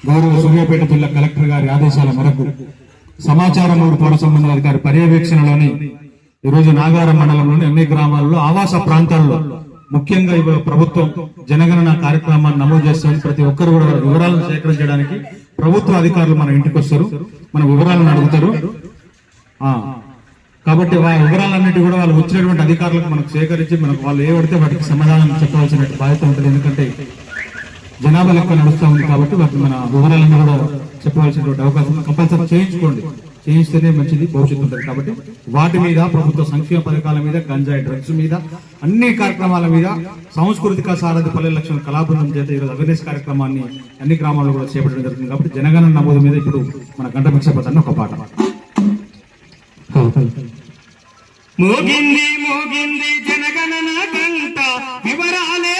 గౌరవ సూర్యాపేట జిల్లా కలెక్టర్ గారి ఆదేశాల మేరకు సమాచారం పౌర సంబంధాల అధికారి పర్యవేక్షణలోని ఈరోజు నాగారం మండలంలోని అన్ని గ్రామాల్లో ఆవాస ప్రాంతాల్లో ముఖ్యంగా ప్రభుత్వం జనగణన కార్యక్రమాన్ని నమోదు చేస్తుంది. ప్రతి ఒక్కరు కూడా వివరాలను సేకరించడానికి ప్రభుత్వ అధికారులు మన ఇంటికి వస్తారు, మన వివరాలను అడుగుతారు. కాబట్టి వాళ్ళ వివరాలన్నిటి కూడా వాళ్ళు వచ్చినటువంటి అధికారులకు మనకు సేకరించి మనకు వాళ్ళు ఏ పడితే వాటికి సమాధానం చెప్పవలసిన బాధ్యత ఉంటుంది. ఎందుకంటే జనాభా లెక్క నడుస్తూ ఉంది కాబట్టి వాటిని మన వివరాలను కూడా చెప్పవలసినటువంటి అవకాశం కంపల్సరీ చేయించుకోండి. చేయిస్తేనే మంచిది, భవిష్యత్తు ఉంటుంది. కాబట్టి వాటి మీద ప్రభుత్వ సంక్షేమ పథకాల మీద, గంజాయి డ్రగ్స్ మీద, అన్ని కార్యక్రమాల మీద సాంస్కృతిక సారథి పల్లె లక్షణ కళాబృందం చేత ఈరోజు అవేర్నెస్ కార్యక్రమాన్ని అన్ని గ్రామాల్లో కూడా చేపట్టడం జరుగుతుంది. కాబట్టి జనగణన నమోదు మీద ఇప్పుడు మన గంట భిక్షపతాన్ని ఒక పాట. మోగింది మోగింది జనగణన గంట, వివరాలే